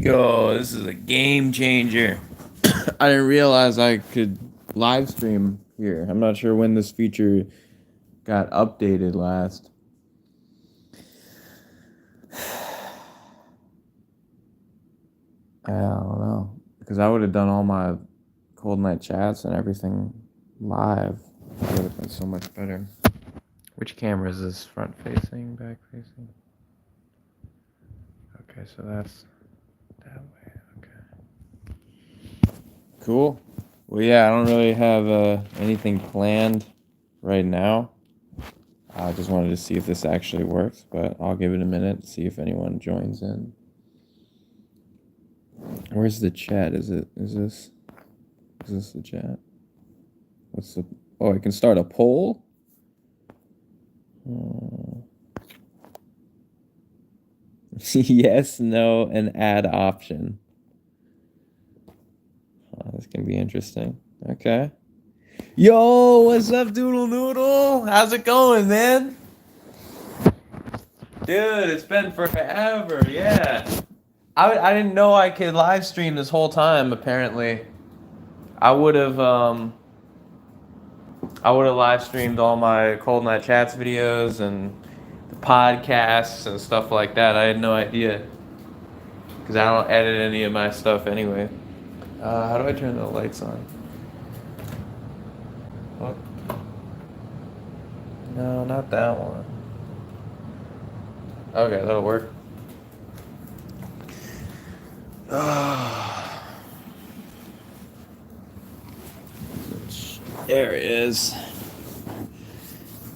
Yo, this is a game changer. I didn't realize I could live stream here. I'm not sure when this feature got updated last. I don't know. Because I would have done all my cold night chats and everything live. That would have been so much better. Which camera is this? Front facing, back facing? Okay, so that's that way. Okay. Cool. Well, yeah, I don't really have anything planned right now. I just wanted to see if this actually works, but I'll give it a minute, see if anyone joins in. Where's the chat? Is this the chat? I can start a poll? Yes, no, and add option. This can be interesting. Okay. Yo, what's up, Doodle Noodle? How's it going, man? Dude, it's been forever, yeah. I didn't know I could live stream this whole time, apparently. I would have live streamed all my Cold Night Chats videos and the podcasts and stuff like that. I had no idea. Because I don't edit any of my stuff anyway. How do I turn the lights on? What? No, not that one. Okay, that'll work. There it is.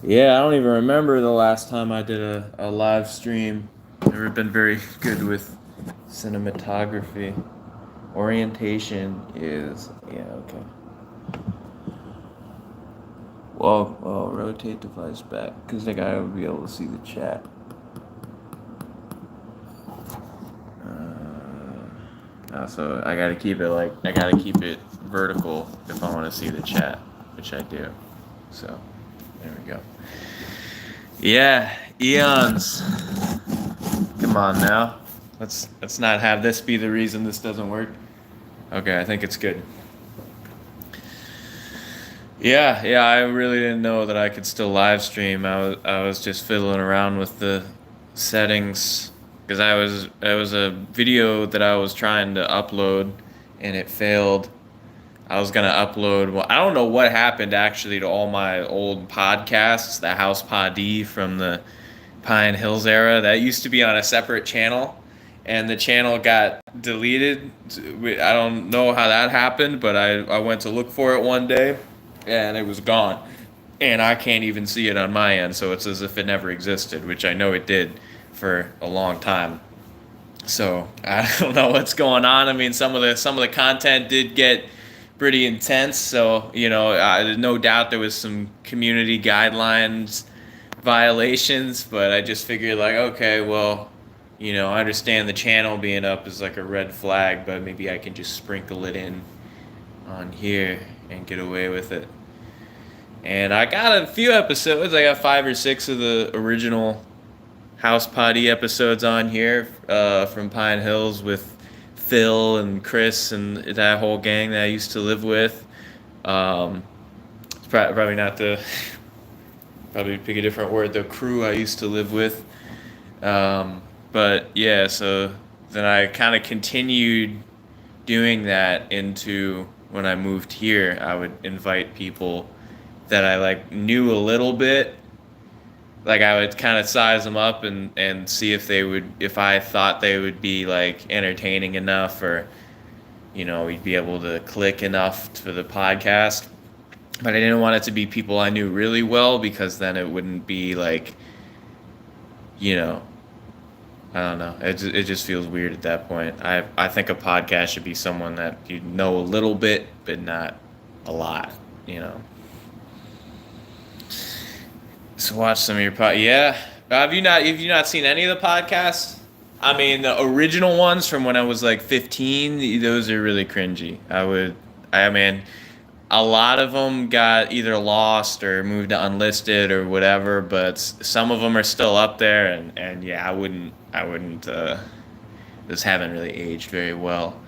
Yeah, I don't even remember the last time I did a live stream. Never been very good with cinematography. Orientation is, yeah, okay. Well, rotate device back, because the guy would be able to see the chat. So I gotta keep it vertical if I want to see the chat, which I do. So, there we go. Yeah, eons. Come on now. Let's not have this be the reason this doesn't work. Okay, I think it's good. Yeah, I really didn't know that I could still live stream. I was just fiddling around with the settings because it was a video that I was trying to upload and it failed. I was gonna upload. Well, I don't know what happened actually to all my old podcasts. The House Poddy from the Pine Hills era that used to be on a separate channel, and the channel got deleted. I don't know how that happened, but I went to look for it one day, and it was gone. And I can't even see it on my end, so it's as if it never existed, which I know it did for a long time. So I don't know what's going on. I mean, some of the content did get pretty intense, so no doubt there was some community guidelines violations, but I just figured like, okay, well, I understand the channel being up is like a red flag, but maybe I can just sprinkle it in on here and get away with it. And I got a few episodes. I got 5 or 6 of the original House Potty episodes on here from Pine Hills with Phil and Chris and that whole gang that I used to live with. It's probably not the... Probably pick a different word, the crew I used to live with. But yeah, so then I kind of continued doing that into when I moved here. I would invite people that I knew a little bit. Like I would kind of size them up and see if I thought they would be entertaining enough, or we'd be able to click enough for the podcast. But I didn't want it to be people I knew really well, because then it wouldn't be I don't know. It just feels weird at that point. I think a podcast should be someone that you know a little bit, but not a lot, So watch some of your Yeah. Have you not seen any of the podcasts? I mean, the original ones from when I was 15, those are really cringy. I mean, a lot of them got either lost or moved to unlisted or whatever, but some of them are still up there, and yeah, I wouldn't those haven't really aged very well.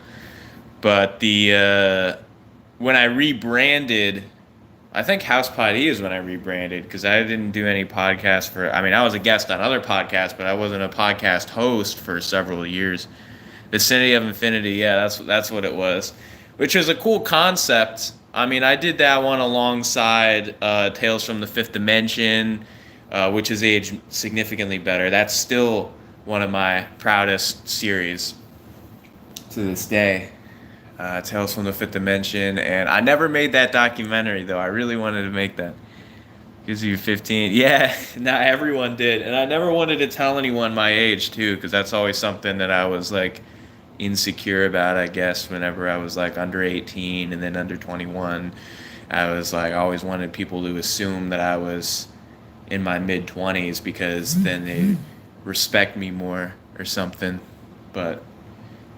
But the when I rebranded, I think House Potty is when I rebranded because I didn't do any podcasts for. I mean, I was a guest on other podcasts, but I wasn't a podcast host for several years. Vicinity of Infinity, yeah, that's what it was, which is a cool concept. I mean, I did that one alongside Tales from the Fifth Dimension, which has aged significantly better. That's still one of my proudest series to this day. Tales from the Fifth Dimension, and I never made that documentary though. I really wanted to make that. Gives you 15. Yeah, not everyone did, and I never wanted to tell anyone my age too, because that's always something that I was like insecure about. I guess whenever I was like under 18 and then under 21, I was like I always wanted people to assume that I was in my mid 20s because then they respect me more or something. But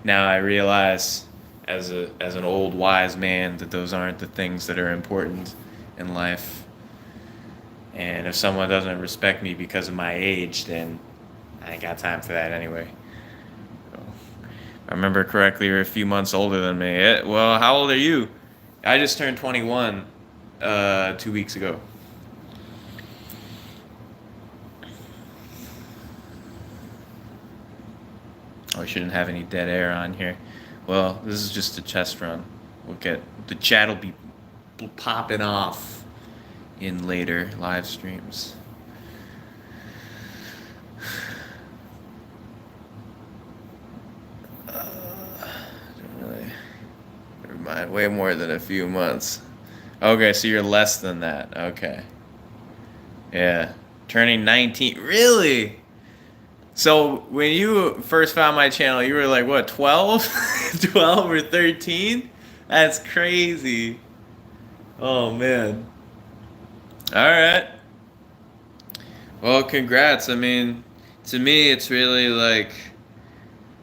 now I realize as an old wise man that those aren't the things that are important in life. And if someone doesn't respect me because of my age, then I ain't got time for that anyway. So, if I remember correctly, you're a few months older than me. Well, how old are you? I just turned 21 2 weeks ago. Oh, we shouldn't have any dead air on here. Well, this is just a test run. The chat will be popping off in later live streams. Really, never mind. Way more than a few months. Okay, so you're less than that. Okay. Yeah. Turning 19. Really? So when you first found my channel, you were like, what, 12? 12 or 13? That's crazy. Oh, man. All right. Well, congrats. I mean, to me, it's really like,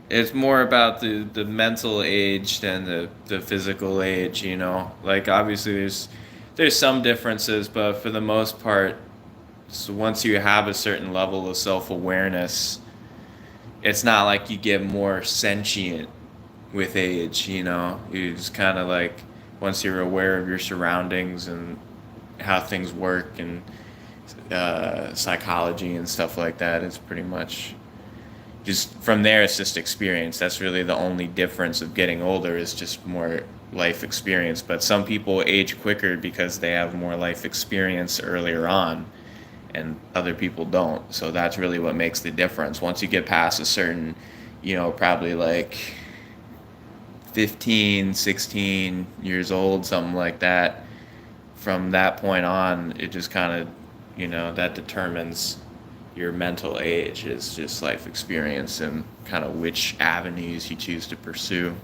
it's more about the mental age than the physical age, you know? Like, obviously, there's some differences, but for the most part, so once you have a certain level of self-awareness, it's not like you get more sentient with age, you know? You just kind of like, once you're aware of your surroundings and how things work and psychology and stuff like that, it's pretty much just from there, it's just experience. That's really the only difference of getting older is just more life experience. But some people age quicker because they have more life experience earlier on and other people don't. So that's really what makes the difference. Once you get past a certain, probably like 15, 16 years old, something like that, from that point on, it just kind of, that determines your mental age is just life experience and kind of which avenues you choose to pursue.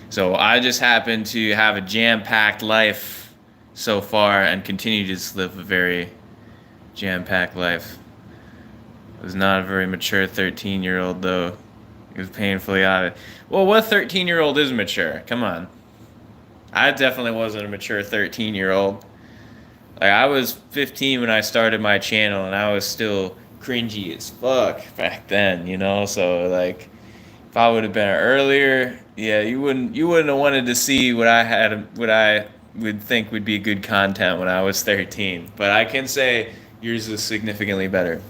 So I just happen to have a jam-packed life so far and continue to just live a very jam-packed life. I was not a very mature 13-year-old, though. He was painfully out. Well, what 13-year-old is mature? Come on. I definitely wasn't a mature 13-year-old. Like, I was 15 when I started my channel, and I was still cringy as fuck back then, So, like, if I would have been earlier, yeah, you wouldn't have wanted to see what I would think would be good content when I was 13. But I can say yours is significantly better.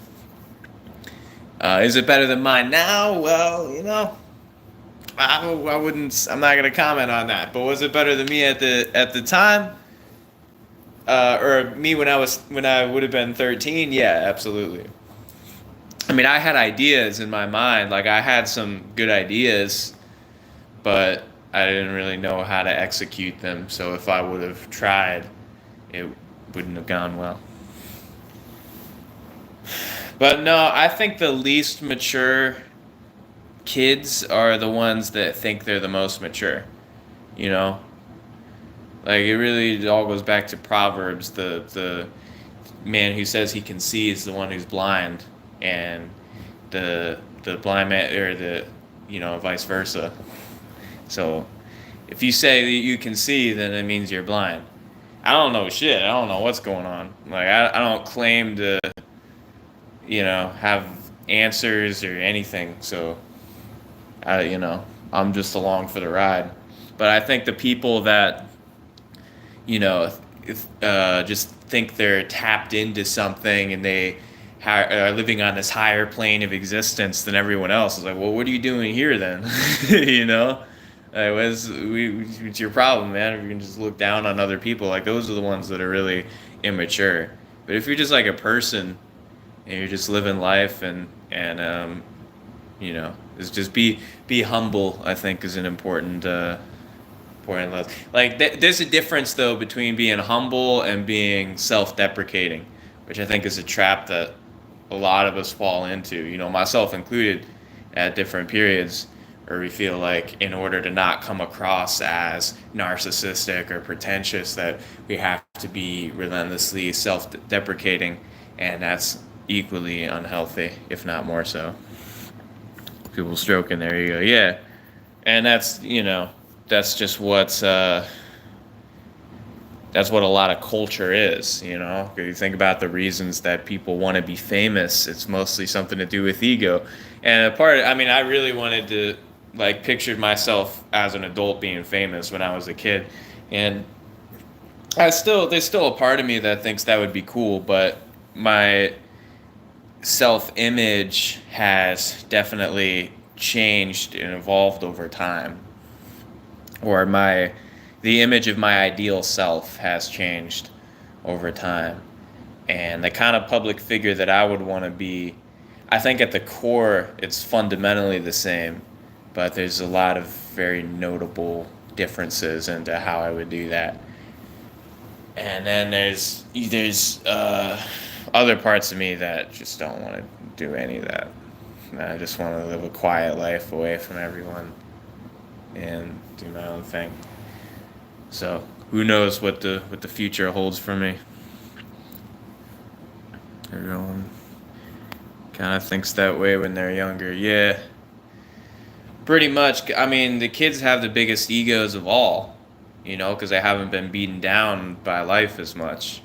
Is it better than mine now? Well, I wouldn't. I'm not gonna comment on that. But was it better than me at the time? Or me when I would have been 13? Yeah, absolutely. I mean, I had ideas in my mind. Like, I had some good ideas, but I didn't really know how to execute them. So if I would have tried, it wouldn't have gone well. But no, I think the least mature kids are the ones that think they're the most mature, Like, it really all goes back to Proverbs. The man who says he can see is the one who's blind, and the blind man, or vice versa. So if you say that you can see, then it means you're blind. I don't know shit. I don't know what's going on. Like, I don't claim to, have answers or anything. So You know, I'm just along for the ride. But I think the people that, you know, just think they're tapped into something and they are living on this higher plane of existence than everyone else. It's like, well, what are you doing here then? You know, what's your problem, man? If you can just look down on other people, like those are the ones that are really immature. But if you're just like a person and you're just living life and you know, is just be humble. I think is an important important lesson. Like there's a difference though between being humble and being self-deprecating, which I think is a trap that a lot of us fall into. You know, myself included, at different periods where we feel like in order to not come across as narcissistic or pretentious that we have to be relentlessly self-deprecating, and that's equally unhealthy, if not more so. People stroking, there you go. Yeah. And that's, you know, that's just that's what a lot of culture is, you know. If you think about the reasons that people want to be famous, it's mostly something to do with ego. And a part, I mean, I really wanted to, like, pictured myself as an adult being famous when I was a kid. And there's still a part of me that thinks that would be cool, but my self image has definitely changed and evolved over time. Or the image of my ideal self has changed over time. And the kind of public figure that I would want to be, I think at the core it's fundamentally the same, but there's a lot of very notable differences into how I would do that. And then there's other parts of me that just don't want to do any of that. I just want to live a quiet life away from everyone and do my own thing. So who knows what the future holds for me? Everyone kind of thinks that way when they're younger. Yeah, pretty much. I mean, the kids have the biggest egos of all, you know, because they haven't been beaten down by life as much.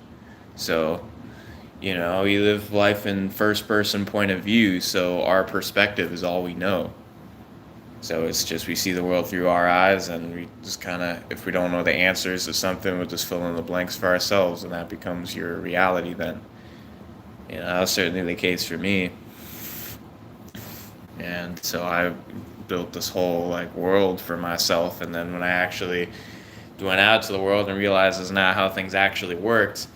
So, you know, we live life in first person point of view, so our perspective is all we know. So it's just we see the world through our eyes, and we just kind of, if we don't know the answers to something, we'll just fill in the blanks for ourselves, and that becomes your reality then. You know, that was certainly the case for me. And so I built this whole like world for myself, and then when I actually went out to the world and realized it's not how things actually worked,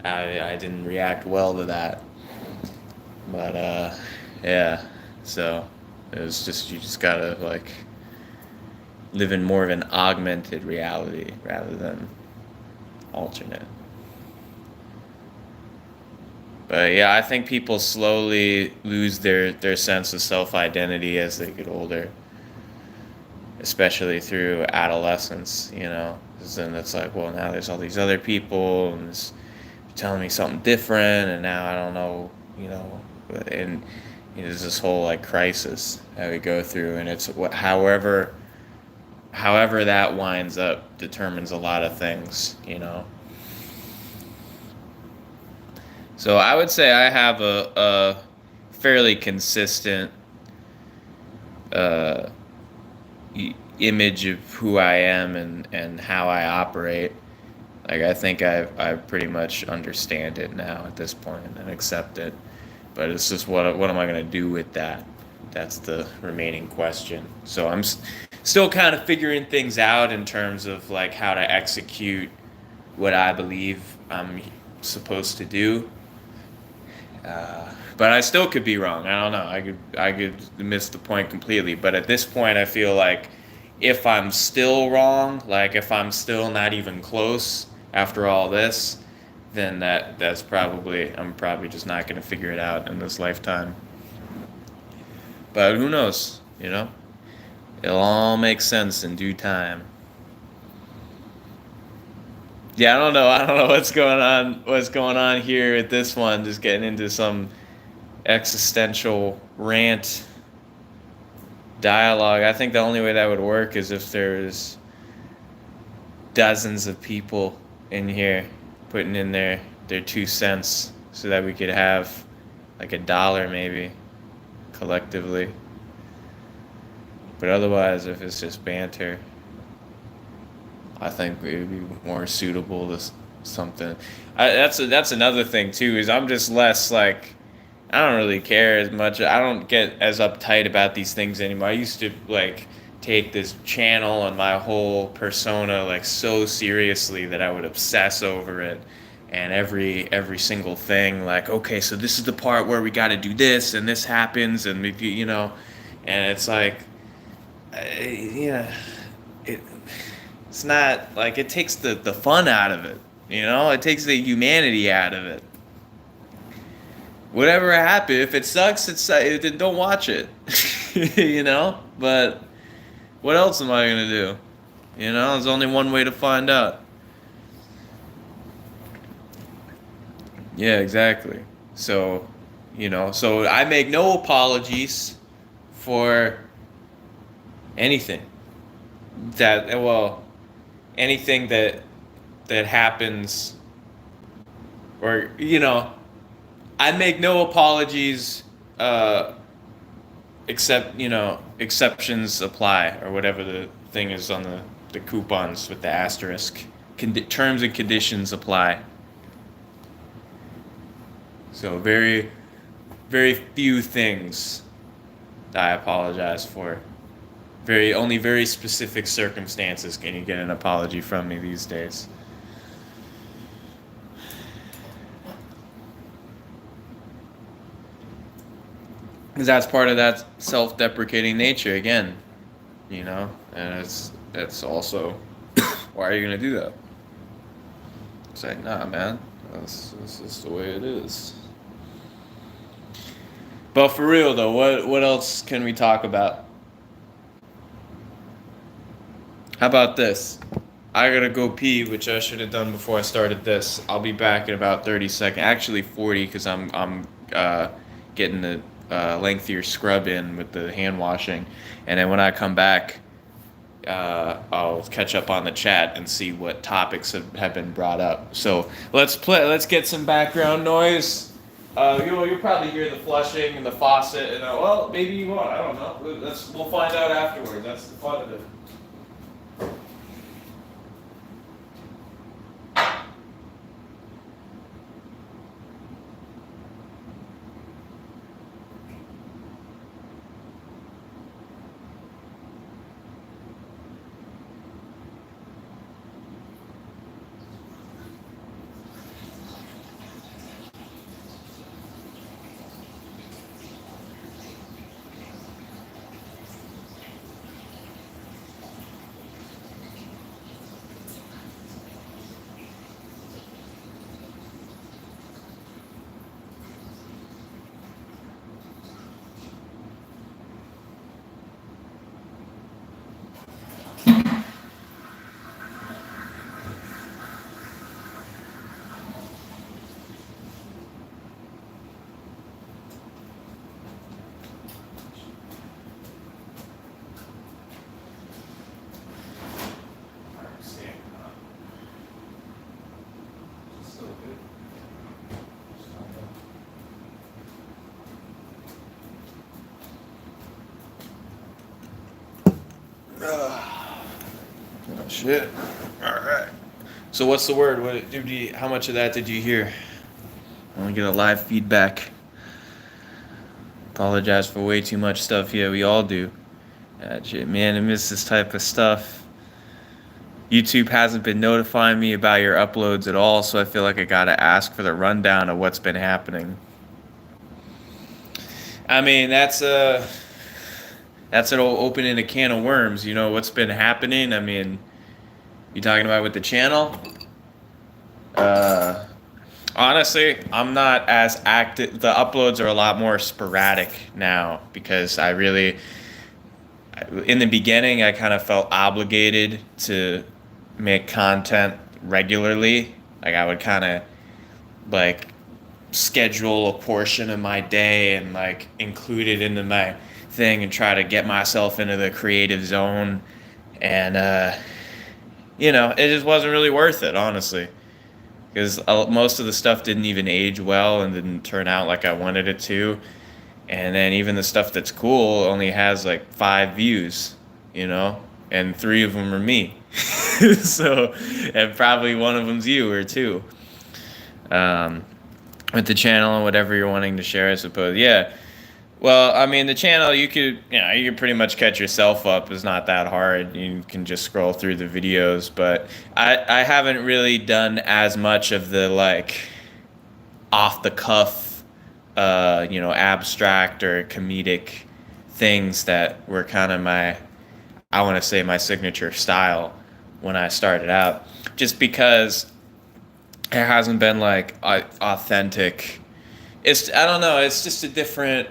I didn't react well to that. But yeah, so it was just you just gotta like live in more of an augmented reality rather than alternate. But yeah, I think people slowly lose their sense of self identity as they get older, especially through adolescence, you know. 'Cause then it's like, well, now there's all these other people and it's telling me something different, and now I don't know, you know, and you know, there's this whole like crisis that we go through, and it's however that winds up determines a lot of things, you know. So I would say I have a fairly consistent uh, image of who I am and how I operate. Like I think I pretty much understand it now at this point and accept it. But it's just what am I going to do with that? That's the remaining question. So still kind of figuring things out in terms of like how to execute what I believe I'm supposed to do. But I still could be wrong. I don't know. I could miss the point completely. But at this point, I feel like if I'm still wrong, like if I'm still not even close after all this, then that's probably I'm probably just not going to figure it out in this lifetime. But who knows? You know, it'll all make sense in due time. Yeah, I don't know. I don't know what's going on. What's going on here with this one? Just getting into some existential rant dialogue. I think the only way that would work is if there's dozens of people in here putting in their 2 cents so that we could have like $1 maybe collectively. But otherwise, if it's just banter, I think it would be more suitable to something. That's another thing too. Is I'm just less like I don't really care as much. I don't get as uptight about these things anymore. I used to like take this channel and my whole persona like so seriously that I would obsess over it and every single thing like okay, so this is the part where we got to do this and this happens and and it's like yeah, it it's not like it takes the fun out of it. It takes the humanity out of it. Whatever happened, if it sucks, then don't watch it. But what else am I gonna do? There's only one way to find out. Yeah, exactly. So, so I make no apologies for anything anything that happens, or I make no apologies, except exceptions apply, or whatever the thing is on the coupons with the asterisk. Terms and conditions apply. So very, very few things that I apologize for. Only very specific circumstances can you get an apology from me these days. Because that's part of that self-deprecating nature again, and it's also why are you gonna do that? It's like, nah, man, this is the way it is. But for real though, what else can we talk about? How about this? I gotta go pee, which I should have done before I started this. I'll be back in about 30 seconds. Actually 40, because I'm getting the lengthier scrub in with the hand washing, and then when I come back, I'll catch up on the chat and see what topics have been brought up. So let's get some background noise. You'll probably hear the flushing and the faucet, and well, maybe you won't. I don't know. We'll find out afterwards. That's the fun of it. Oh, shit. All right. So what's the word? How much of that did you hear? I want to get a live feedback. Apologize for way too much stuff. Yeah, we all do. Shit, man, I miss this type of stuff. YouTube hasn't been notifying me about your uploads at all, so I feel like I gotta ask for the rundown of what's been happening. I mean, that's an opening a can of worms. What's been happening? I mean, you talking about with the channel? Honestly, I'm not as active. The uploads are a lot more sporadic now because in the beginning, I kind of felt obligated to make content regularly. Like I would kind of like schedule a portion of my day and like include it into my thing and try to get myself into the creative zone. And, it just wasn't really worth it, honestly. Because most of the stuff didn't even age well and didn't turn out like I wanted it to. And then even the stuff that's cool only has like 5 views, you know, and 3 of them are me. So, and probably one of them's you or two. Um, with the channel and whatever you're wanting to share, I suppose. Yeah. Well, I mean, the channel you could pretty much catch yourself up. It's not that hard. You can just scroll through the videos, but I haven't really done as much of the like off the cuff, abstract or comedic things that were kind of I want to say my signature style when I started out, just because it hasn't been like authentic. I don't know. It's just a different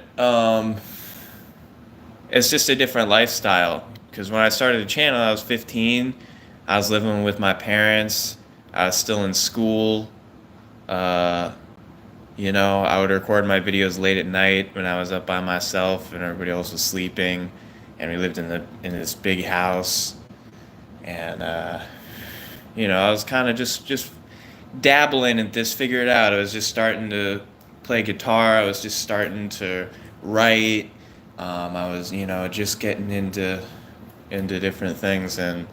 lifestyle. Because when I started the channel, I was 15. I was living with my parents. I was still in school. Uh, I would record my videos late at night when I was up by myself and everybody else was sleeping. And we lived in this big house. And I was kind of just dabbling and just figure it out. I was just starting to play guitar. I was just starting to write. I was, just getting into different things, and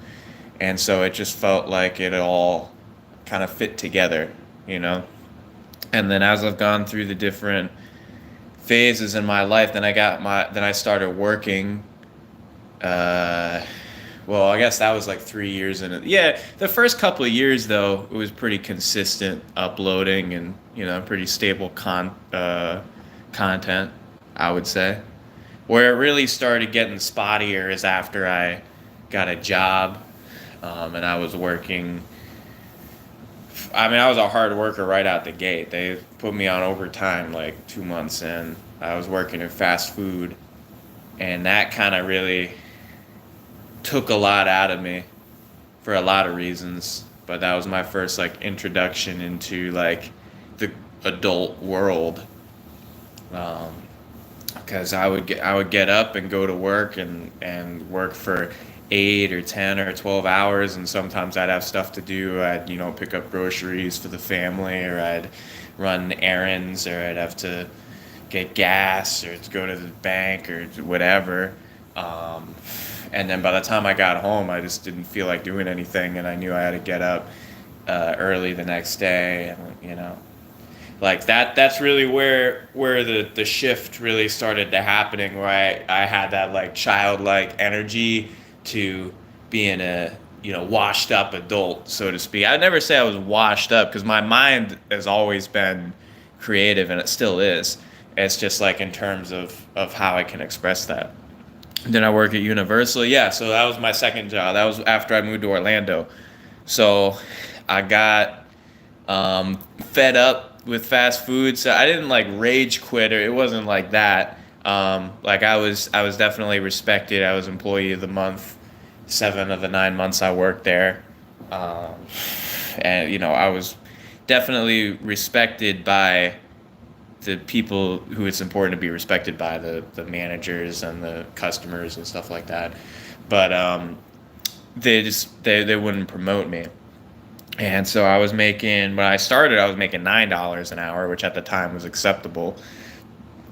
so it just felt like it all kind of fit together, you know. And then as I've gone through the different phases in my life, then I started working. Uh, well, I guess that was like 3 years in it. Yeah, the first couple of years though, it was pretty consistent uploading and pretty stable content, I would say. Where it really started getting spottier is after I got a job, and I was working. I mean, I was a hard worker right out the gate. They put me on overtime like 2 months in. I was working in fast food, and that kind of really took a lot out of me for a lot of reasons. But that was my first like introduction into like the adult world. Because I would get up and go to work and work for 8 or 10 or 12 hours, and sometimes I'd have stuff to do. I'd pick up groceries for the family, or I'd run errands, or I'd have to get gas, or to go to the bank, or whatever. Um, and then by the time I got home, I just didn't feel like doing anything, and I knew I had to get up early the next day, and like that's really where the shift really started to happening, where I had that like childlike energy to being a washed up adult, so to speak. I'd never say I was washed up, because my mind has always been creative, and it still is. It's just like in terms of how I can express that. Then I work at Universal. Yeah, so that was my second job. That was after I moved to Orlando. So I got fed up with fast food. So I didn't like rage quit, or it wasn't like that. Like I was definitely respected. I was employee of the month, 7 of the 9 months I worked there. Um, and I was definitely respected by the people who it's important to be respected by, the managers and the customers and stuff like that. But they wouldn't promote me. And so when I started, I was making $9 an hour, which at the time was acceptable.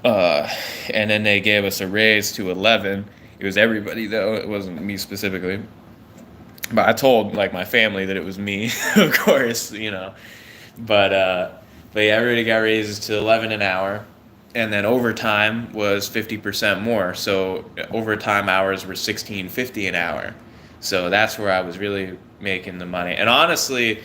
And then they gave us a raise to 11. It was everybody though, it wasn't me specifically. But I told like my family that it was me, of course, But yeah, everybody got raises to 11 an hour, and then overtime was 50% more. So overtime hours were 16.50 an hour. So that's where I was really making the money. And honestly,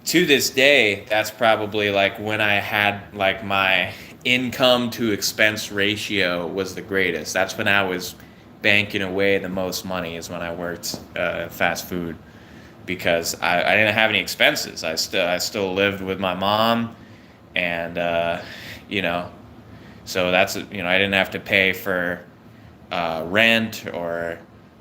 to this day, that's probably like when I had like my income to expense ratio was the greatest. That's when I was banking away the most money, is when I worked fast food, because I didn't have any expenses. I still lived with my mom, and so I didn't have to pay for rent or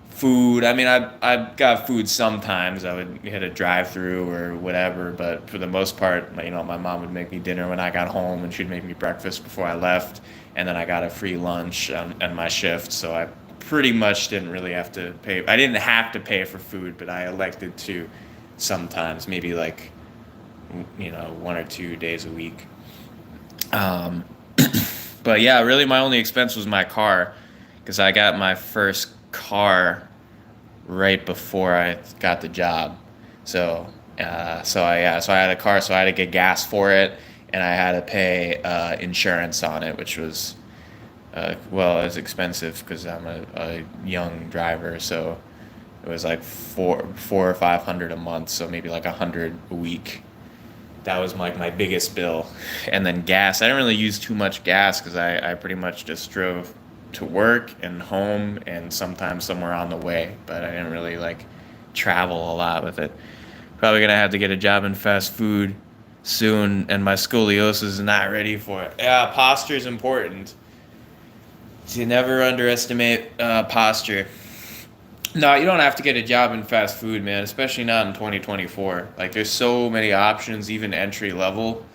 food. I mean, I got food sometimes. I would hit a drive-through or whatever, but for the most part, my mom would make me dinner when I got home, and she'd make me breakfast before I left, and then I got a free lunch on my shift, so I pretty much didn't really have to pay. I didn't have to pay for food, but I elected to sometimes, maybe like 1 or 2 days a week. But But yeah, really, my only expense was my car, because I got my first car right before I got the job. So, so I had a car, so I had to get gas for it, and I had to pay insurance on it, which was well, it was expensive because I'm a young driver. So it was like four or 500 a month, so maybe like 100 a week. That was like my biggest bill. And then gas. I didn't really use too much gas because I pretty much just drove to work and home and sometimes somewhere on the way. But I didn't really like travel a lot with it. Probably gonna have to get a job in fast food soon, and my scoliosis is not ready for it. Yeah, posture is important. So you never underestimate posture. No, you don't have to get a job in fast food, man, especially not in 2024. Like, there's so many options, even entry level.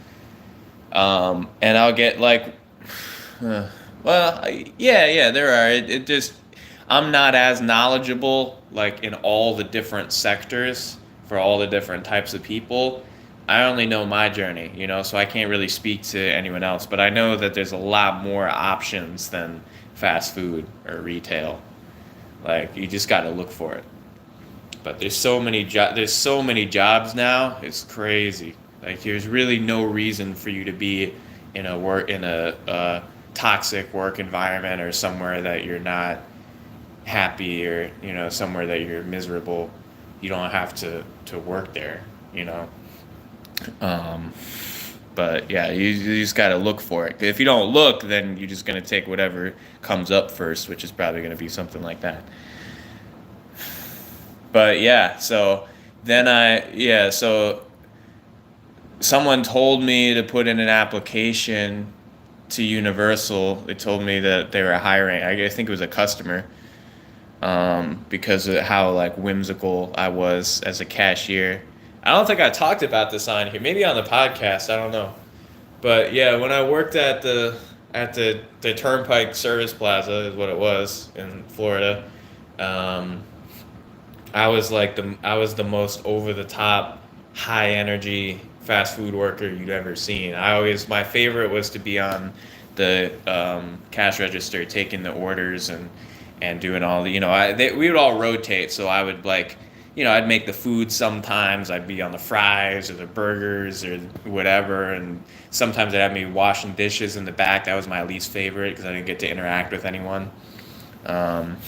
And I'll get like, uh, yeah, there are. It just, I'm not as knowledgeable, like, in all the different sectors for all the different types of people. I only know my journey, so I can't really speak to anyone else. But I know that there's a lot more options than fast food or retail. Like, you just got to look for it. But there's so many jobs now. It's crazy. Like, there's really no reason for you to be in a toxic work environment, or somewhere that you're not happy, or somewhere that you're miserable. You don't have to work there. Um, but yeah, you just got to look for it. If you don't look, then you're just gonna take whatever comes up first, which is probably gonna be something like that. But yeah, so so someone told me to put in an application to Universal. They told me that they were hiring. I think it was a customer, because of how like whimsical I was as a cashier. I don't think I talked about this on here. Maybe on the podcast. I don't know. But yeah, when I worked at the Turnpike Service Plaza, is what it was in Florida. Um, I was the most over the top, high energy fast food worker you'd ever seen. My favorite was to be on the cash register, taking the orders and doing all the, we would all rotate. So I would like, I'd make the food sometimes. I'd be on the fries or the burgers or whatever. And sometimes they'd have me washing dishes in the back. That was my least favorite because I didn't get to interact with anyone. Um,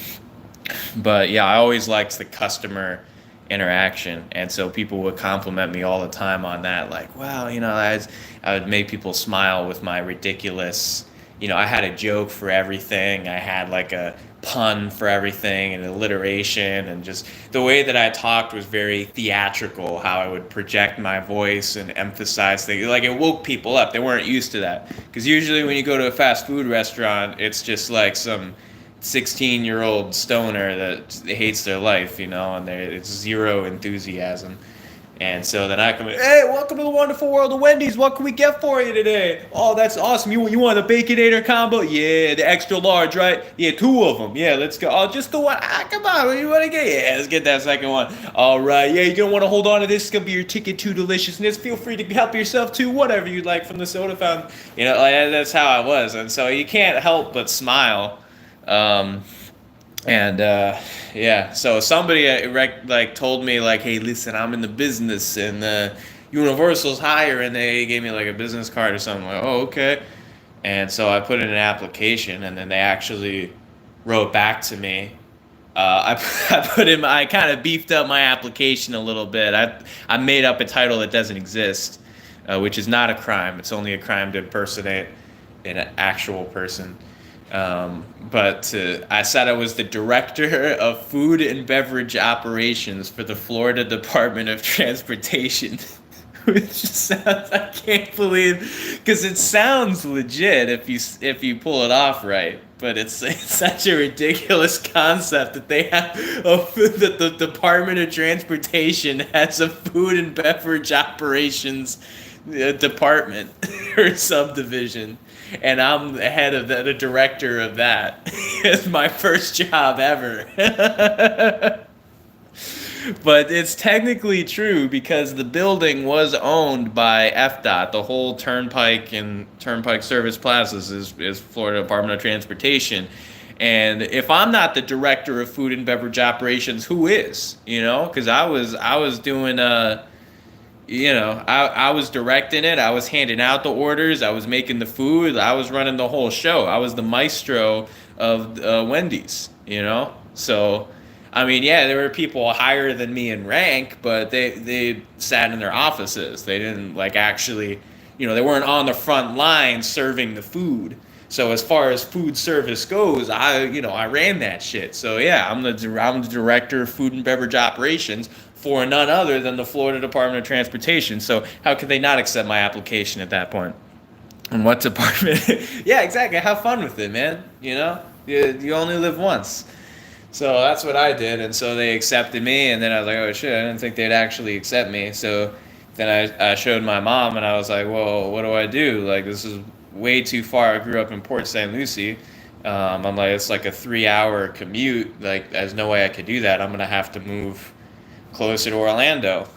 but yeah, I always liked the customer interaction. And so people would compliment me all the time on that. Like, wow, I would make people smile with my ridiculous, I had a joke for everything. I had like a pun for everything and alliteration, and just the way that I talked was very theatrical, how I would project my voice and emphasize things. Like, it woke people up. They weren't used to that. Because usually when you go to a fast food restaurant, it's just like some 16-year-old stoner that hates their life, and it's zero enthusiasm. And so then I come in, hey, welcome to the wonderful world of Wendy's. What can we get for you today? Oh, that's awesome. You want a Baconator combo? Yeah, the extra large, right? Yeah, 2 of them. Yeah, let's go. Oh, just the one. Come on. What do you want to get? Yeah, let's get that second one. All right. Yeah, you're going to want to hold on to this. It's going to be your ticket to deliciousness. Feel free to help yourself to whatever you'd like from the soda fountain. That's how I was. And so you can't help but smile. Yeah, so somebody told me like, hey, listen, I'm in the business, and Universal's hiring. They gave me like a business card or something. Like, oh, okay. And so I put in an application, and then they actually wrote back to me. I kind of beefed up my application a little bit. I made up a title that doesn't exist, which is not a crime. It's only a crime to impersonate an actual person. I said I was the director of food and beverage operations for the Florida Department of Transportation, which sounds, I can't believe, because it sounds legit if you pull it off right, but it's such a ridiculous concept that they have that the Department of Transportation has a food and beverage operations department or subdivision. And I'm the head of the director of that. It's my first job ever. But it's technically true because the building was owned by FDOT. The whole Turnpike and Turnpike Service Plazas is Florida Department of Transportation. And if I'm not the director of food and beverage operations, who is? You know, because I was doing I was directing it. I was handing out the orders. I was making the food. I was running the whole show. I was the maestro of Wendy's. So I mean, yeah, there were people higher than me in rank, but they sat in their offices. They didn't like actually, they weren't on the front line serving the food. So as far as food service goes, I ran that shit. So yeah, I'm the director of food and beverage operations for none other than the Florida Department of Transportation. So how could they not accept my application at that point? And what department? Yeah, exactly. Have fun with it, man. You only live once. So that's what I did, and so they accepted me, and then I was like, oh shit, I didn't think they'd actually accept me. So then I showed my mom, and I was like, well, what do I do? Like, this is way too far. I grew up in Port St. Lucie. I'm like, it's like a 3 hour commute. Like, there's no way I could do that. I'm gonna have to move closer to Orlando.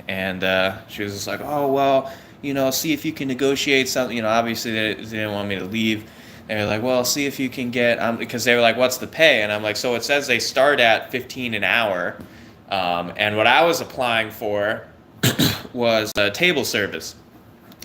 And she was just like, oh, well, see if you can negotiate something. Obviously they didn't want me to leave. They were like, well, see if you can get, because they were like, what's the pay? And I'm like, so it says they start at 15 an hour. And what I was applying for was table service.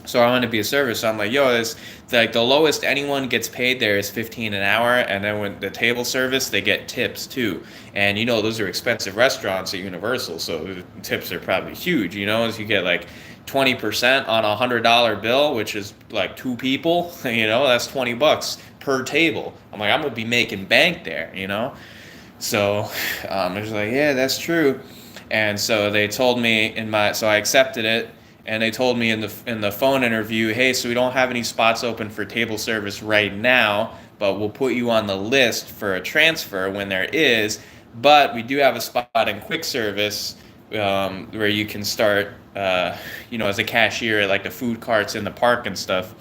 So I wanted to be a server. So I'm like, yo, it's like the lowest anyone gets paid there is 15 an hour. And then when the table service, they get tips too. And those are expensive restaurants at Universal. So the tips are probably huge, as you get like 20% on $100 bill, which is like two people, that's $20 per table. I'm like, I'm going to be making bank there. So I was like, yeah, that's true. And so they told me so I accepted it. And they told me in the phone interview, hey, so we don't have any spots open for table service right now, but we'll put you on the list for a transfer when there is. But we do have a spot in quick service where you can start, as a cashier at like the food carts in the park and stuff.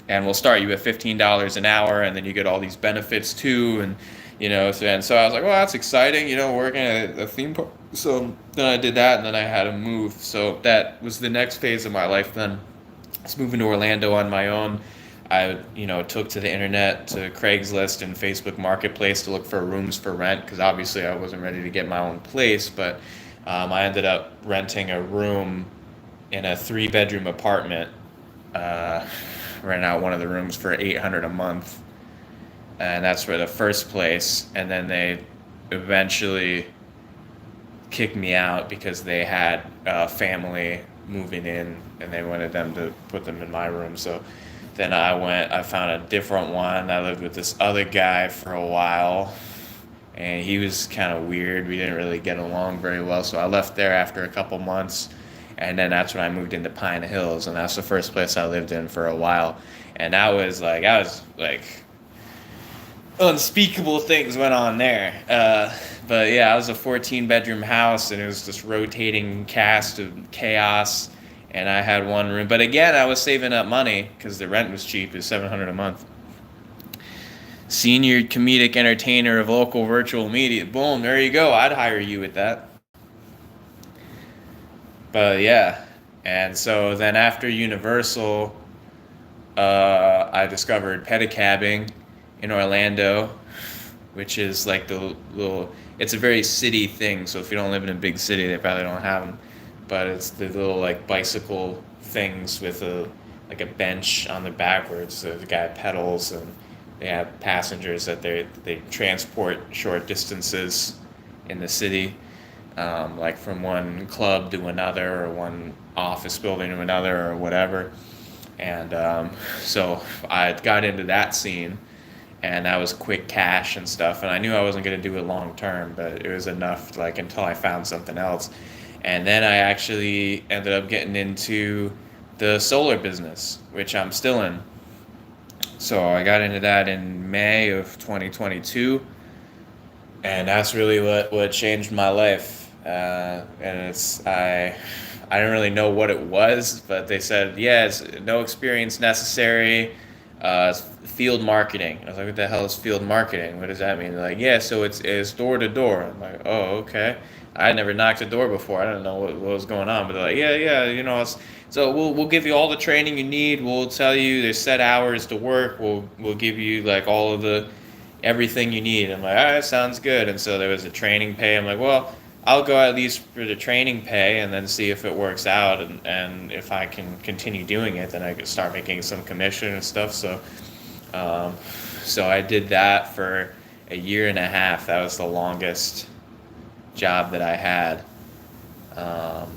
And we'll start you at $15 an hour, and then you get all these benefits too. And so I was like, well, that's exciting, working at a theme park. So then I did that, and then I had to move. So that was the next phase of my life then. I was moving to Orlando on my own. I, took to the internet, to Craigslist and Facebook Marketplace to look for rooms for rent, because obviously I wasn't ready to get my own place. But I ended up renting a room in a 3-bedroom apartment. Rented out one of the rooms for $800 a month. And that's for the first place. And then they eventually kicked me out because they had a family moving in, and they wanted them to put them in my room. So then I found a different one. I lived with this other guy for a while, and he was kind of weird. We didn't really get along very well. So I left there after a couple months, and then that's when I moved into Pine Hills, and that's the first place I lived in for a while. And I was like unspeakable things went on there. But yeah, it was a 14-bedroom house, and it was this rotating cast of chaos. And I had one room, but again, I was saving up money because the rent was cheap. It was $700 a month. Senior comedic entertainer of local virtual media. Boom, there you go. I'd hire you with that. But yeah, and so then after Universal, I discovered pedicabbing in Orlando, which is like the little, it's a very city thing. So if you don't live in a big city, they probably don't have them. But it's the little like bicycle things with a bench on the back where the guy pedals, and they have passengers that they transport short distances in the city, like from one club to another, or one office building to another, or whatever. And so I got into that scene, and that was quick cash and stuff. And I knew I wasn't going to do it long term, but it was enough like until I found something else. And then I actually ended up getting into the solar business, which I'm still in. So I got into that in May of 2022, and that's really what changed my life. And I didn't really know what it was, but they said, yeah, it's no experience necessary. It's field marketing. I was like, what the hell is field marketing? What does that mean? They're like, yeah, so it's door to door. I'm like, oh, okay. I had never knocked a door before. I didn't know what was going on, but they're like, yeah, so we'll give you all the training you need. We'll tell you there's set hours to work. We'll give you like all of the everything you need. I'm like, all right, sounds good. And so there was a training pay. I'm like, well, I'll go at least for the training pay and then see if it works out. And if I can continue doing it, then I could start making some commission and stuff. Um, so I did that for a year and a half. That was the longest job that I had. Um,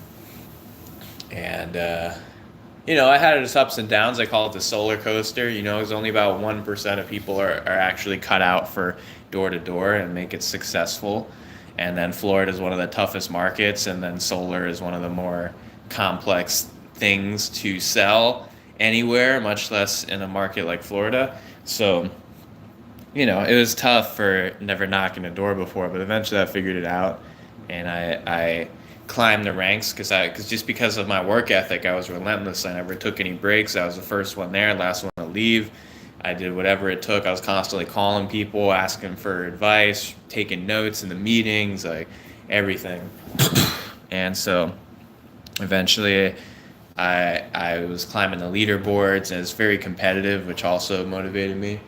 and I had its ups and downs. I call it the solar coaster. It's only about 1% of people are actually cut out for door to door and make it successful. And then Florida is one of the toughest markets, and then solar is one of the more complex things to sell anywhere, much less in a market like Florida. So, it was tough for never knocking a door before, but eventually I figured it out, and I climbed the ranks because just because of my work ethic, I was relentless. I never took any breaks. I was the first one there, last one to leave. I did whatever it took. I was constantly calling people, asking for advice, taking notes in the meetings, like everything. And so eventually I was climbing the leaderboards, and it's very competitive, which also motivated me.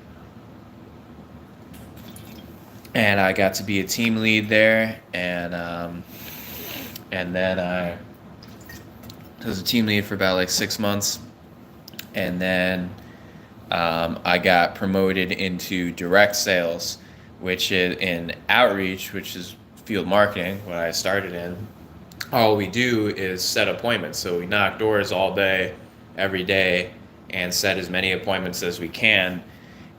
And I got to be a team lead there, and then I was a team lead for about like 6 months, and then I got promoted into direct sales, which is in outreach, which is field marketing, what I started in. All we do is set appointments. So we knock doors all day, every day, and set as many appointments as we can.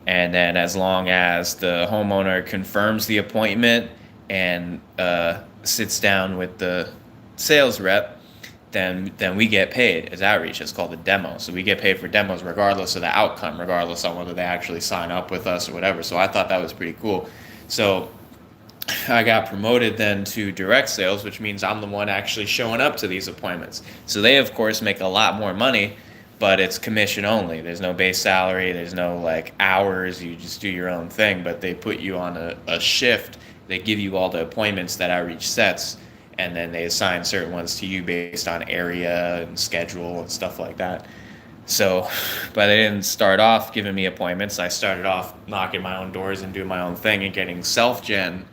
And then as long as the homeowner confirms the appointment and sits down with the sales rep, then we get paid as outreach. It's called a demo. So we get paid for demos regardless of the outcome, regardless on whether they actually sign up with us or whatever. So I thought that was pretty cool. So I got promoted then to direct sales, which means I'm the one actually showing up to these appointments. So they, of course, make a lot more money, but it's commission only. There's no base salary. There's no like hours. You just do your own thing, but they put you on a shift. They give you all the appointments that outreach sets, and then they assign certain ones to you based on area and schedule and stuff like that. So, but they didn't start off giving me appointments. I started off knocking my own doors and doing my own thing and getting self-gen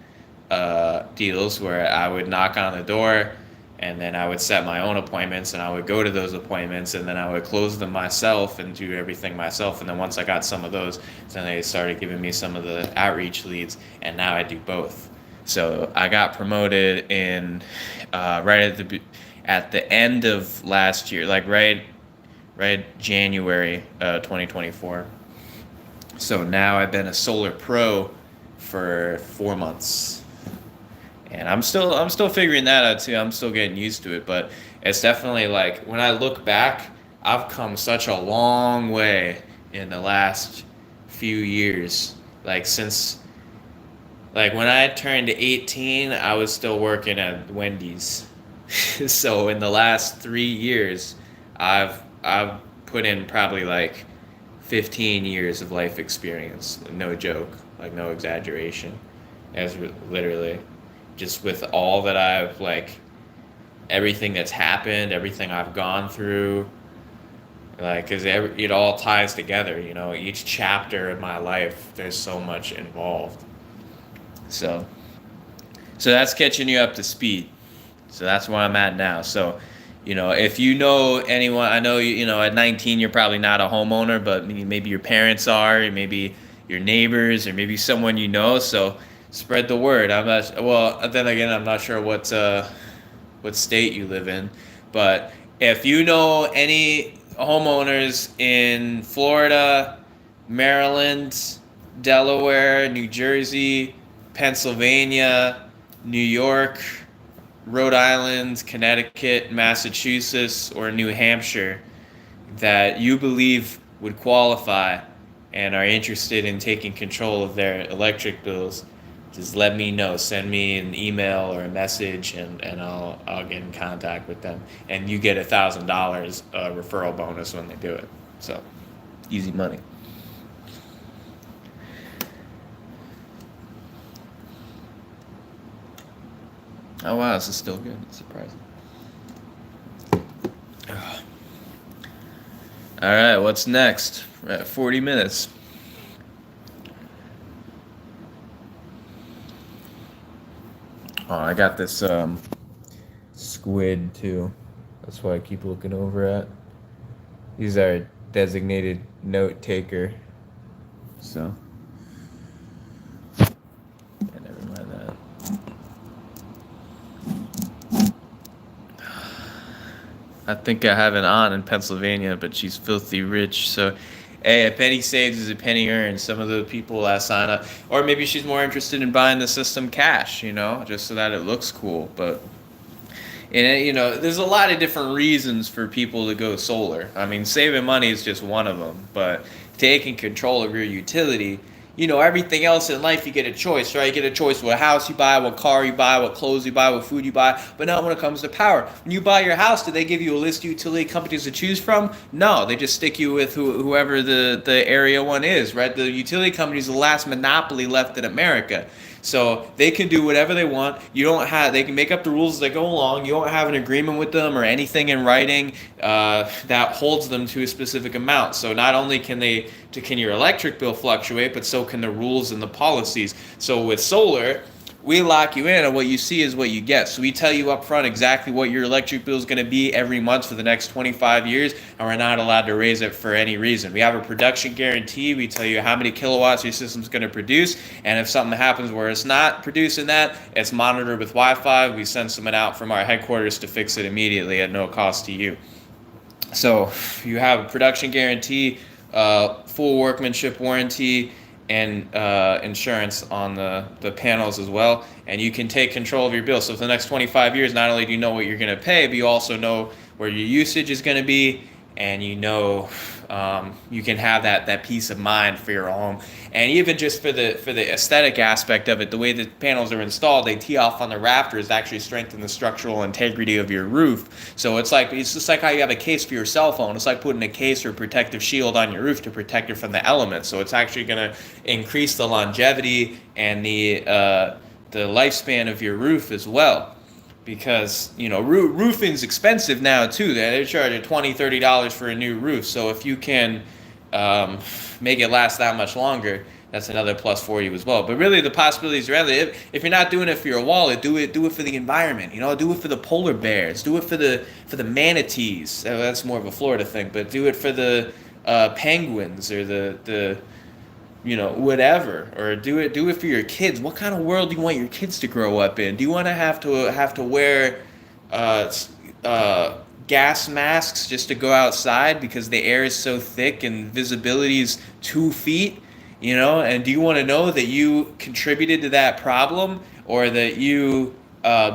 deals where I would knock on the door, and then I would set my own appointments, and I would go to those appointments, and then I would close them myself and do everything myself. And then once I got some of those, then they started giving me some of the outreach leads, and now I do both. So I got promoted in right at the end of last year, like right January 2024. So now I've been a solar pro for 4 months. And I'm still figuring that out too. I'm still getting used to it, but it's definitely like when I look back, I've come such a long way in the last few years. Like since like when I turned 18, I was still working at Wendy's. So in the last 3 years, I've put in probably like 15 years of life experience. No joke, like no exaggeration. As literally just with all that I've like everything that's happened, everything I've gone through, like because it all ties together. Each chapter of my life, there's so much involved. So that's catching you up to speed. So that's where I'm at now. So, if you know anyone, I know at 19 you're probably not a homeowner, but maybe your parents are, or maybe your neighbors, or maybe someone you know. So spread the word. Then again, I'm not sure what state you live in, but if you know any homeowners in Florida, Maryland, Delaware, New Jersey, Pennsylvania, New York, Rhode Island, Connecticut, Massachusetts, or New Hampshire that you believe would qualify and are interested in taking control of their electric bills, just let me know. Send me an email or a message, and I'll get in contact with them. And you get $1,000 referral bonus when they do it. So easy money. Oh wow, this is still good. It's surprising. All right, what's next? We're at 40 minutes. Oh, I got this squid too. That's what I keep looking over at. He's our designated note taker. So, yeah, never mind that. I think I have an aunt in Pennsylvania, but she's filthy rich. So, hey, a penny saved is a penny earned. Some of the people that sign up, or maybe she's more interested in buying the system cash, just so that it looks cool. But there's a lot of different reasons for people to go solar. I mean, saving money is just one of them, but taking control of your utility, everything else in life, you get a choice, right? You get a choice what house you buy, what car you buy, what clothes you buy, what food you buy, but not when it comes to power. When you buy your house, do they give you a list of utility companies to choose from? No, they just stick you with whoever the area one is, right? The utility company is the last monopoly left in America. So they can do whatever they want. They can make up the rules as they go along. You don't have an agreement with them or anything in writing that holds them to a specific amount. So not only can your electric bill fluctuate, but so can the rules and the policies. So with solar, we lock you in, and what you see is what you get. So we tell you up front exactly what your electric bill is going to be every month for the next 25 years, and we're not allowed to raise it for any reason. We have a production guarantee. We tell you how many kilowatts your system's going to produce, and if something happens where it's not producing that, it's monitored with Wi-Fi. We send someone out from our headquarters to fix it immediately at no cost to you. So you have a production guarantee, full workmanship warranty, and insurance on the panels as well, and you can take control of your bill. So for the next 25 years, not only do you know what you're going to pay, but you also know where your usage is going to be, and you can have that peace of mind for your home. And even just for the aesthetic aspect of it, the way the panels are installed, they tee off on the rafters to actually strengthen the structural integrity of your roof. So it's just like how you have a case for your cell phone. It's like putting a case or a protective shield on your roof to protect it from the elements. So it's actually going to increase the longevity and the lifespan of your roof as well. Because roofing's expensive now too. They're charging $20-$30 for a new roof. So if you can make it last that much longer, that's another plus for you as well. But really, the possibilities around it. If you're not doing it for your wallet, do it for the environment. Do it for the polar bears. Do it for the manatees. That's more of a Florida thing. But do it for the penguins or the whatever, or do it for your kids. What kind of world do you want your kids to grow up in? Do you want to have to wear gas masks just to go outside because the air is so thick and visibility is 2 feet? And do you want to know that you contributed to that problem, or that you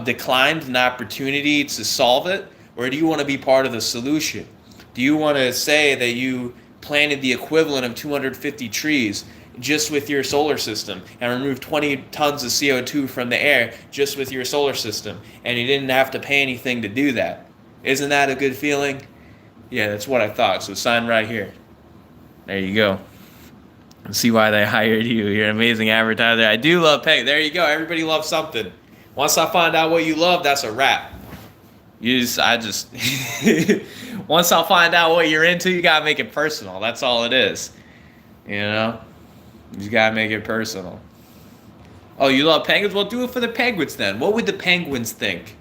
declined an opportunity to solve it, or do you want to be part of the solution? Do you want to say that you planted the equivalent of 250 trees just with your solar system and removed 20 tons of CO2 from the air just with your solar system, and you didn't have to pay anything to do that? Isn't that a good feeling? Yeah, that's what I thought. So sign right here. There you go. See why they hired you. You're an amazing advertiser. I do love paying. There you go. Everybody loves something. Once I find out what you love, that's a wrap. Once I'll find out what you're into, you gotta make it personal. That's all it is. You just gotta make it personal. Oh, you love penguins? Well, do it for the penguins then. What would the penguins think?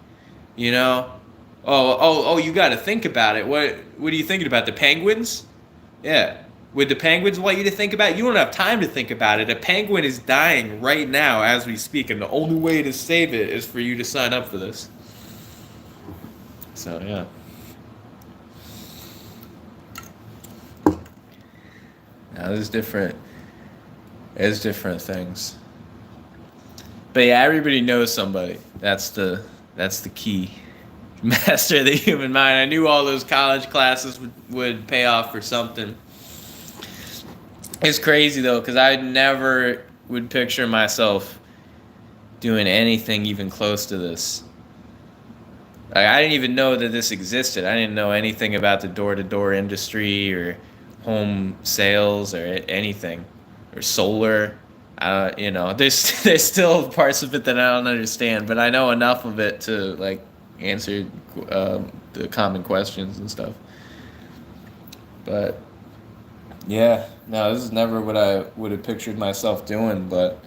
Oh, you gotta think about it. What are you thinking about? The penguins? Yeah. Would the penguins want you to think about it? You don't have time to think about it. A penguin is dying right now as we speak, and the only way to save it is for you to sign up for this. So, yeah. Now, there's different things. But yeah, everybody knows somebody. That's the key. Master the human mind. I knew all those college classes would pay off for something. It's crazy though, because I never would picture myself doing anything even close to this. I didn't even know that this existed. I didn't know anything about the door-to-door industry or home sales or anything or solar. there's still parts of it that I don't understand, but I know enough of it to like answer the common questions and stuff. But yeah, no, this is never what I would have pictured myself doing, but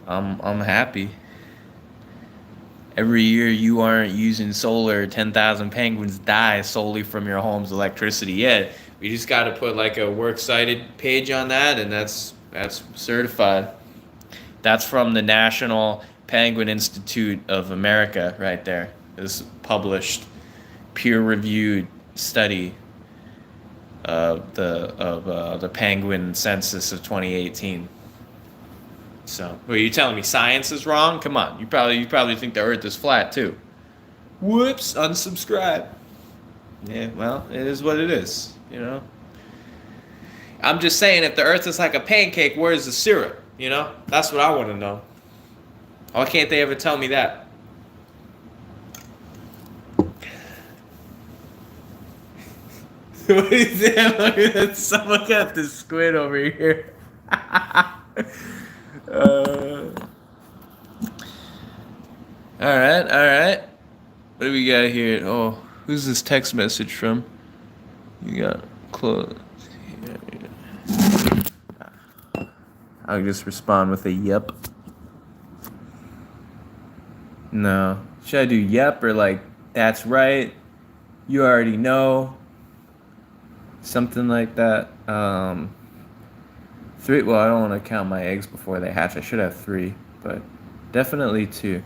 I'm happy. Every year you aren't using solar, 10,000 penguins die solely from your home's electricity. Yeah, we just got to put like a works cited page on that, and that's certified. That's from the National Penguin Institute of America, right there. This published, peer-reviewed study of the penguin census of 2018. So, are you telling me science is wrong? Come on, you probably think the Earth is flat too. Whoops, unsubscribe. Yeah, well, it is what it is. I'm just saying, if the Earth is like a pancake, where's the syrup? That's what I want to know. Why can't they ever tell me that? What is that? Look at that. Someone got the squid over here. All right, all right. What do we got here? Oh, who's this text message from? You got close. I'll just respond with a yep. No. Should I do yep or like, that's right, you already know? Something like that. 3, well, I don't want to count my eggs before they hatch. I should have 3, but definitely 2.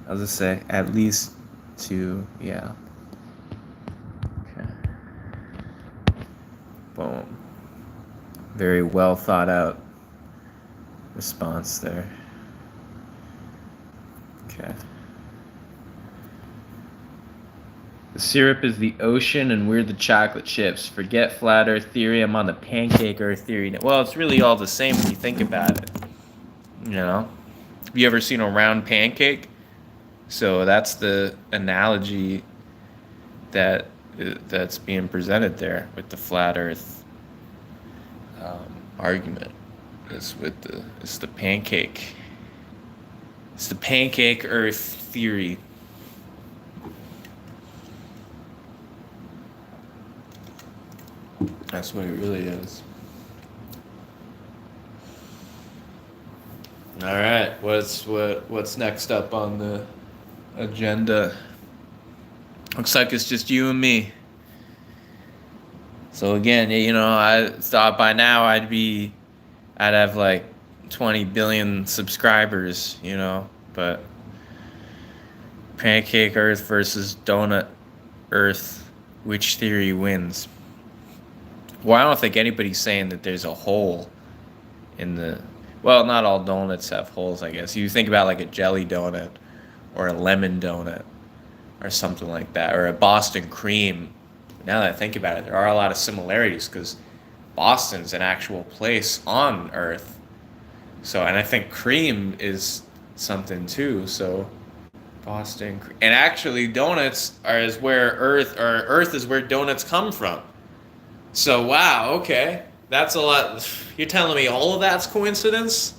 I'll just say at least 2, yeah. Okay. Boom. Very well thought out response there. Okay. The syrup is the ocean and we're the chocolate chips. Forget flat earth theory, I'm on the pancake earth theory. Well, it's really all the same when you think about it. Have you ever seen a round pancake? So that's the analogy that's being presented there with the flat earth argument. It's the pancake. It's the pancake earth theory. That's what it really is. All right, what's next up on the agenda? Looks like it's just you and me. So again, I thought by now I'd have like 20 billion subscribers, but pancake Earth versus donut Earth, which theory wins? Well, I don't think anybody's saying that there's a hole in the... Well, not all donuts have holes, I guess. You think about like a jelly donut or a lemon donut or something like that, or a Boston cream. Now that I think about it, there are a lot of similarities because Boston's an actual place on Earth. So, and I think cream is something too. So, Boston, and actually, donuts is where Earth is where donuts come from. So, wow, okay, that's a lot. You're telling me all of that's coincidence?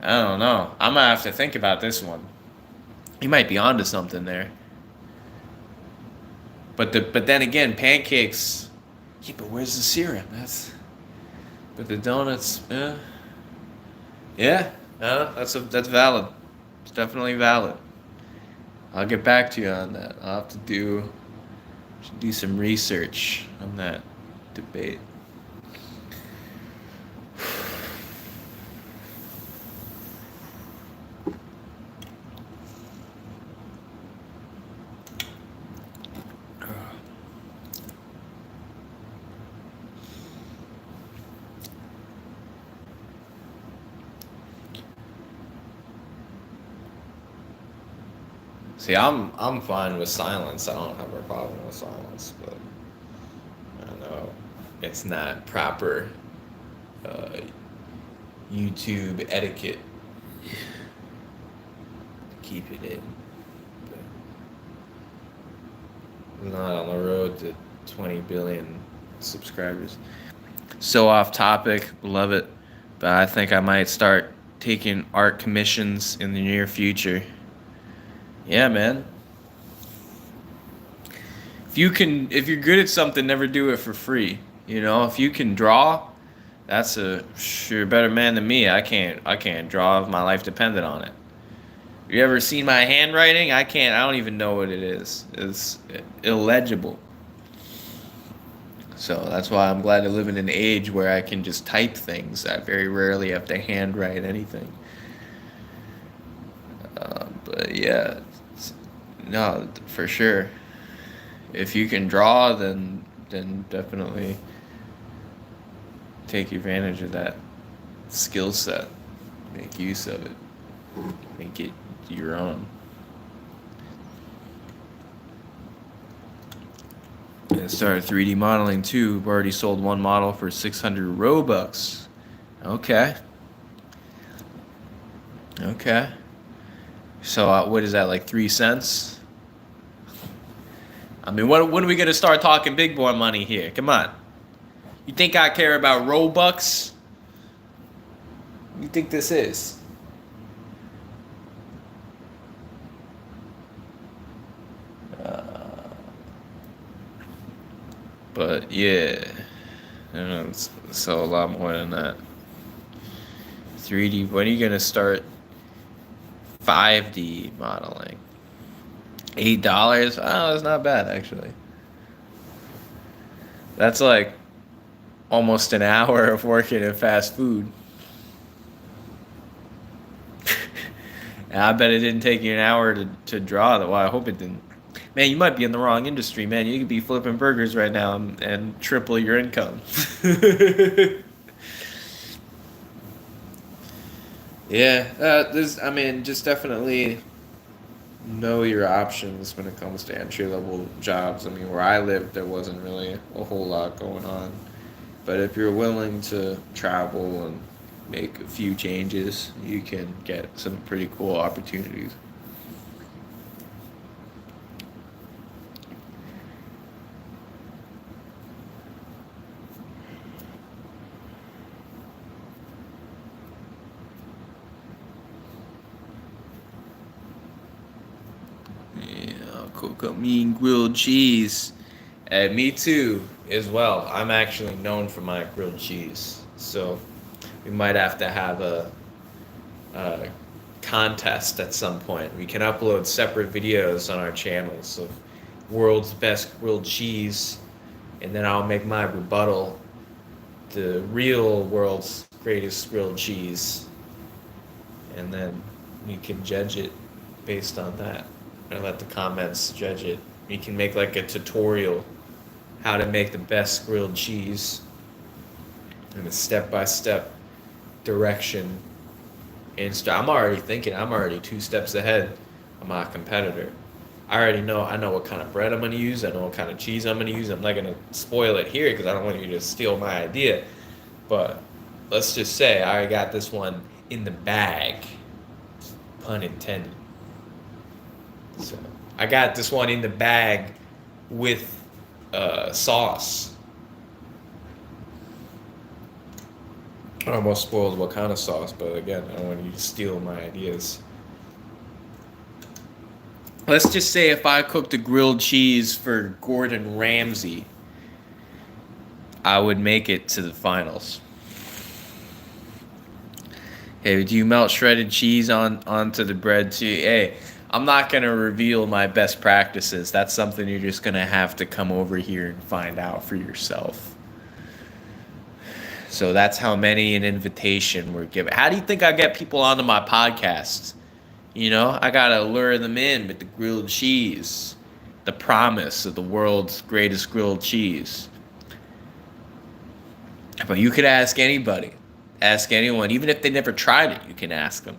I don't know. I'm gonna have to think about this one. You might be onto something there. But then again, pancakes. Yeah, but where's the syrup? But the donuts. Yeah. That's valid. It's definitely valid. I'll get back to you on that. I'll have to do some research on that debate. See, I'm fine with silence. I don't have a problem with silence, but I know it's not proper YouTube etiquette to keep it in. But I'm not on the road to 20 billion subscribers. So off topic, love it, but I think I might start taking art commissions in the near future. Yeah, man. If you're good at something, never do it for free. You know, if you can draw, that's a sure better man than me. I can't draw if my life depended on it. You ever seen my handwriting? I don't even know what it is. It's illegible. So that's why I'm glad to live in an age where I can just type things. I very rarely have to handwrite anything. But yeah, no, for sure. If you can draw, then definitely take advantage of that skill set. Make use of it. Make it your own. And started 3D modeling too. We've already sold one model for 600 Robux. Okay. Okay. So what is that, like 3 cents? I mean, when are we gonna start talking big boy money here? Come on. You think I care about Robux? You think this is? But yeah, I don't know. It's a lot more than that. 3D. When are you gonna start 5D modeling? $8? Oh, that's not bad actually. That's like almost an hour of working in fast food. And I bet it didn't take you an hour to draw that. Well, I hope it didn't. Man, you might be in the wrong industry, man. You could be flipping burgers right now and triple your income. Yeah, I mean, just definitely know your options when it comes to entry level jobs. I mean, where I lived, there wasn't really a whole lot going on. But if you're willing to travel and make a few changes, you can get some pretty cool opportunities. Yeah, cocoa mean grilled cheese. And me too, as well. I'm actually known for my grilled cheese. So we might have to have a contest at some point. We can upload separate videos on our channels of world's best grilled cheese, and then I'll make my rebuttal, the real world's greatest grilled cheese, and then we can judge it based on that. And let the comments judge it. We can make like a tutorial how to make the best grilled cheese and a step-by-step direction. I'm already thinking, I'm already 2 steps ahead of my competitor. I know what kind of bread I'm going to use. I know what kind of cheese I'm going to use. I'm not going to spoil it here because I don't want you to steal my idea. But let's just say I got this one in the bag, pun intended. So I got this one in the bag with sauce. I almost spoiled what kind of sauce, but again, I don't want you to steal my ideas. Let's just say if I cooked a grilled cheese for Gordon Ramsay, I would make it to the finals. Hey, do you melt shredded cheese onto the bread too? Hey, I'm not going to reveal my best practices. That's something you're just going to have to come over here and find out for yourself. So that's how many an invitation we're giving. How do you think I get people onto my podcast? You know, I got to lure them in with the grilled cheese, the promise of the world's greatest grilled cheese. But you could ask anybody, ask anyone, even if they never tried it, you can ask them.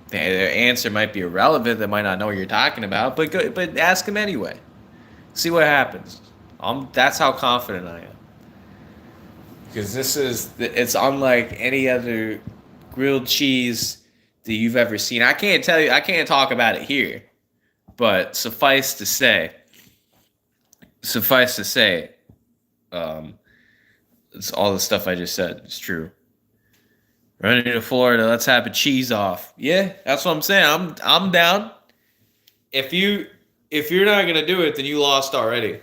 Their answer might be irrelevant. They might not know what you're talking about, but ask them anyway. See what happens. That's how confident I am. Because it's unlike any other grilled cheese that you've ever seen. I can't talk about it here, but suffice to say, it's all the stuff I just said is true. Running to Florida, let's have a cheese off. Yeah, that's what I'm saying. I'm down. If you if you're not gonna do it, then you lost already.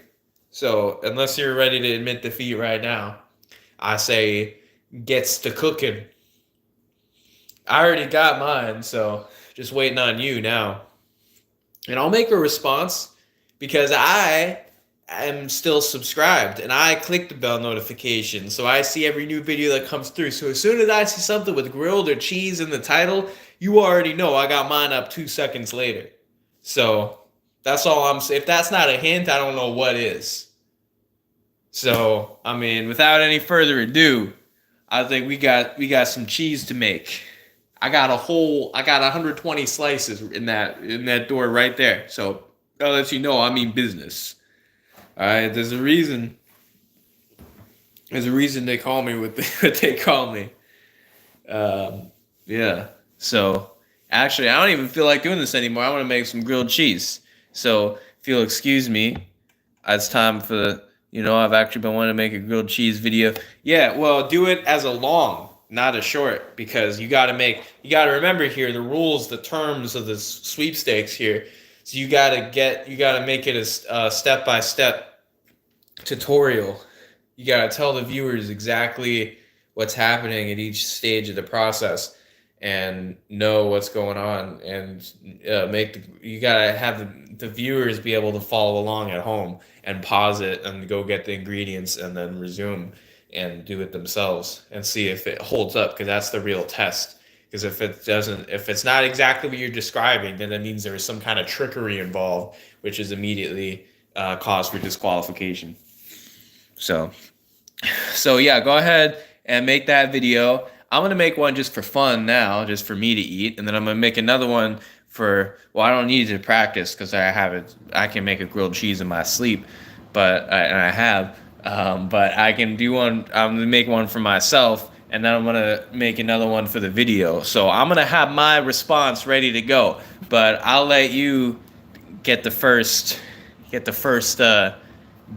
So unless you're ready to admit defeat right now, I say gets to cooking. I already got mine, so just waiting on you now. And I'll make a response because I am still subscribed and I click the bell notification so I see every new video that comes through. So as soon as I see something with grilled or cheese in the title, you already know I got mine up 2 seconds later. So that's all I'm saying. If that's not a hint, I don't know what is. So I mean, without any further ado, I think we got some cheese to make. I got 120 slices in that door right there. So that lets you know I mean business. All right, there's a reason. There's a reason they call me what they call me. Yeah. So actually, I don't even feel like doing this anymore. I want to make some grilled cheese. So if you'll excuse me, it's time for I've actually been wanting to make a grilled cheese video. Yeah, well, do it as a long, not a short, because you got to remember here the rules, the terms of the sweepstakes here. So you got to make it a step-by-step tutorial. You got to tell the viewers exactly what's happening at each stage of the process and know what's going on, and you got to have the viewers be able to follow along at home and pause it and go get the ingredients and then resume and do it themselves and see if it holds up, because that's the real test. Because if it's not exactly what you're describing, then that means there is some kind of trickery involved, which is immediately cause for disqualification. So yeah, go ahead and make that video. I'm gonna make one just for fun now, just for me to eat, and then I'm gonna make another one I don't need to practice because I can make a grilled cheese in my sleep, but I can do one. I'm gonna make one for myself, and then I'm gonna make another one for the video. So I'm gonna have my response ready to go, but I'll let you get the first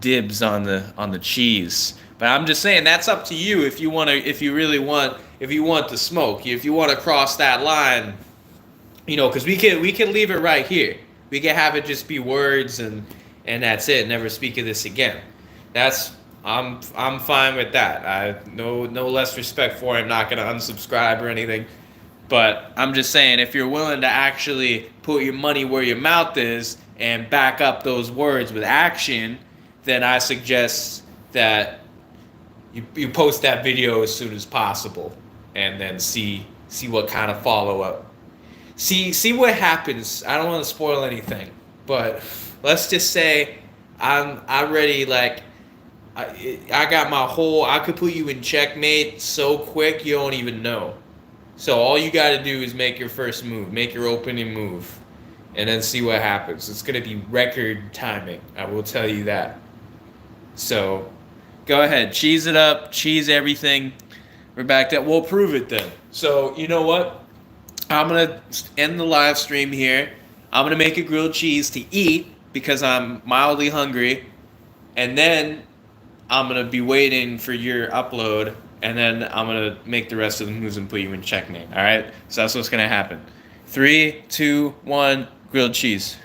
dibs on the cheese. But I'm just saying that's up to you if you want the smoke, if you want to cross that line, because we can leave it right here. We can have it just be words and that's it. Never speak of this again. I'm fine with that. I no less respect for it. I'm not gonna unsubscribe or anything. But I'm just saying, if you're willing to actually put your money where your mouth is and back up those words with action, then I suggest that you post that video as soon as possible, and then see what kind of follow up. See what happens. I don't want to spoil anything, but let's just say I'm ready. Like I got I could put you in checkmate so quick you don't even know. So all you got to do is make your first move, make your opening move, and then see what happens. It's going to be record timing. I will tell you that. So go ahead, cheese it up, cheese everything. We're back to we'll prove it then. So you know what? I'm going to end the live stream here. I'm going to make a grilled cheese to eat because I'm mildly hungry. And then I'm going to be waiting for your upload. And then I'm going to make the rest of the moves and put you in checkmate. All right? So that's what's going to happen. 3, 2, 1, grilled cheese.